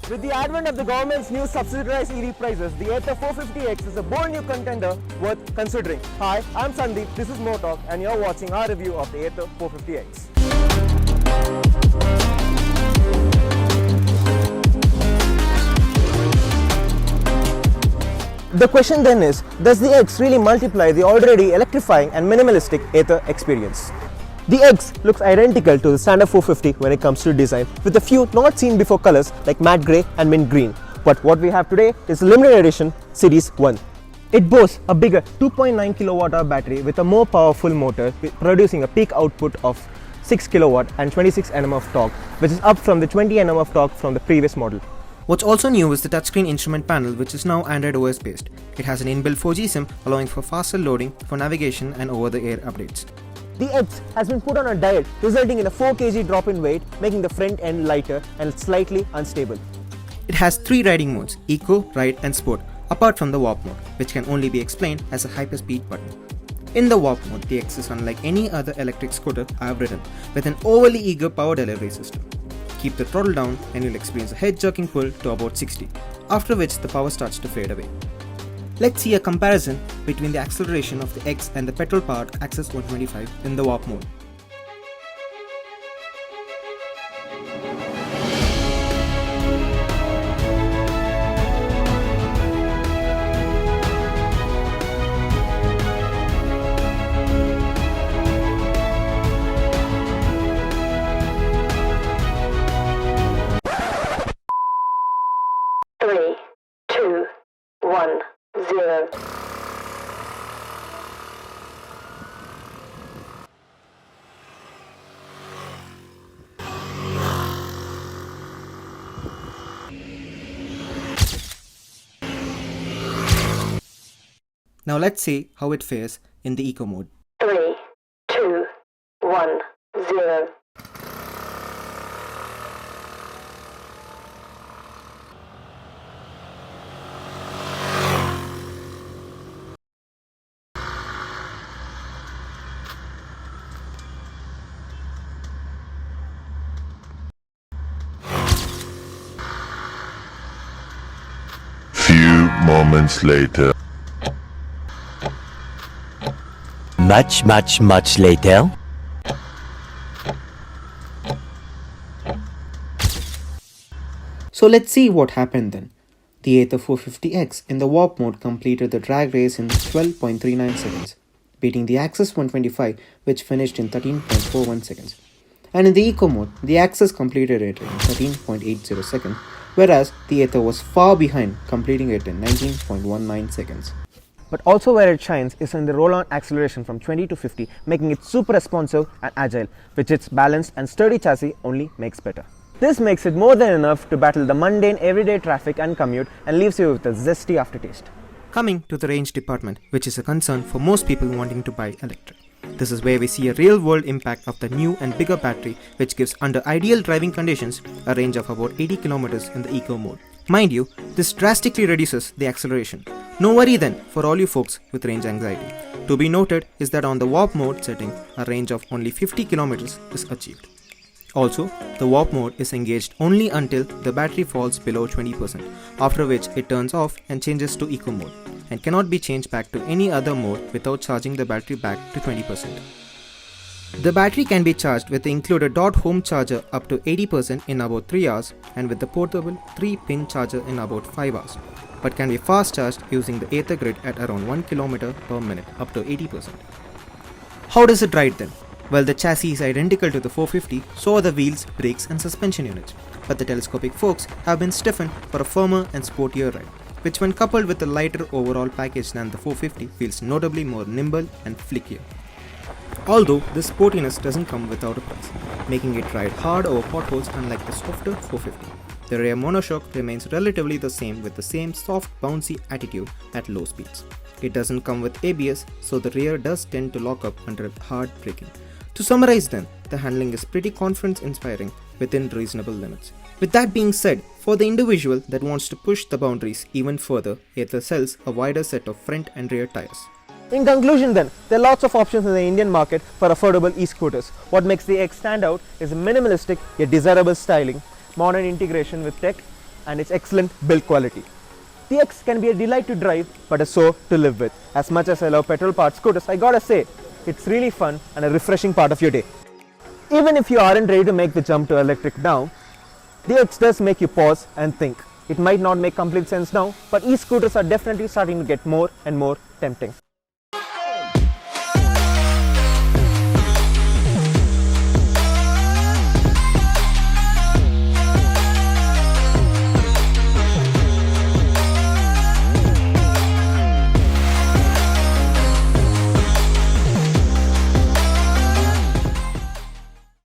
With the advent of the government's new subsidized EV prices, the ATHER 450X is a bold new contender worth considering. Hi, I'm Sandeep, this is Motorqe, and you're watching our review of the ATHER 450X. The question then is, does the X really multiply the already electrifying and minimalistic ATHER experience? The X looks identical to the standard 450 when it comes to design, with a few not seen before colors like matte grey and mint green. But what we have today is the limited edition Series 1. It boasts a bigger 2.9 kWh battery with a more powerful motor producing a peak output of 6 kW and 26 Nm of torque, which is up from the 20 Nm of torque from the previous model. What's also new is the touchscreen instrument panel, which is now Android OS based. It has an inbuilt 4G SIM allowing for faster loading for navigation and over-the-air updates. The X has been put on a diet, resulting in a 4 kg drop in weight, making the front end lighter and slightly unstable. It has 3 riding modes, Eco, Ride and Sport, apart from the Warp mode, which can only be explained as a hyperspeed button. In the Warp mode, the X is unlike any other electric scooter I have ridden, with an overly eager power delivery system. Keep the throttle down and you'll experience a head-jerking pull to about 60, after which the power starts to fade away. Let's see a comparison between the acceleration of the X and the petrol-powered ACCESS125 in the Warp mode. Three, two, one, zero. Now let's see how it fares in the Eco mode. 3, 2, 1, 0. Few moments later. Much later. So let's see what happened then. The ATHER 450X in the Warp mode completed the drag race in 12.39 seconds, beating the ACCESS125, which finished in 13.41 seconds. And in the Eco mode, the ACCESS completed it in 13.80 seconds, whereas the ATHER was far behind, completing it in 19.19 seconds. But also where it shines is in the roll-on acceleration from 20 to 50, making it super responsive and agile, which its balanced and sturdy chassis only makes better. This makes it more than enough to battle the mundane everyday traffic and commute and leaves you with a zesty aftertaste. Coming to the range department, which is a concern for most people wanting to buy electric. This is where we see a real-world impact of the new and bigger battery, which gives under ideal driving conditions a range of about 80 km in the Eco mode. Mind you, this drastically reduces the acceleration. No worry then for all you folks with range anxiety. To be noted is that on the Warp mode setting, a range of only 50 km is achieved. Also, the Warp mode is engaged only until the battery falls below 20%, after which it turns off and changes to Eco mode, and cannot be changed back to any other mode without charging the battery back to 20%. The battery can be charged with the included home charger up to 80% in about 3 hours and with the portable 3-pin charger in about 5 hours, but can be fast charged using the ATHER grid at around 1 km per minute up to 80%. How does it ride then? Well, the chassis is identical to the 450, so are the wheels, brakes and suspension units, but the telescopic forks have been stiffened for a firmer and sportier ride, which when coupled with a lighter overall package than the 450 feels notably more nimble and flickier. Although this sportiness doesn't come without a price, making it ride hard over potholes unlike the softer 450. The rear monoshock remains relatively the same with the same soft bouncy attitude at low speeds. It doesn't come with ABS, so the rear does tend to lock up under hard braking. To summarize then, the handling is pretty confidence-inspiring within reasonable limits. With that being said, for the individual that wants to push the boundaries even further, ATHER sells a wider set of front and rear tires. In conclusion then, there are lots of options in the Indian market for affordable e-scooters. What makes the X stand out is a minimalistic yet desirable styling, modern integration with tech, and its excellent build quality. The X can be a delight to drive, but a sore to live with. As much as I love petrol-powered scooters, I gotta say, it's really fun and a refreshing part of your day. Even if you aren't ready to make the jump to electric now, the X does make you pause and think. It might not make complete sense now, but e-scooters are definitely starting to get more and more tempting.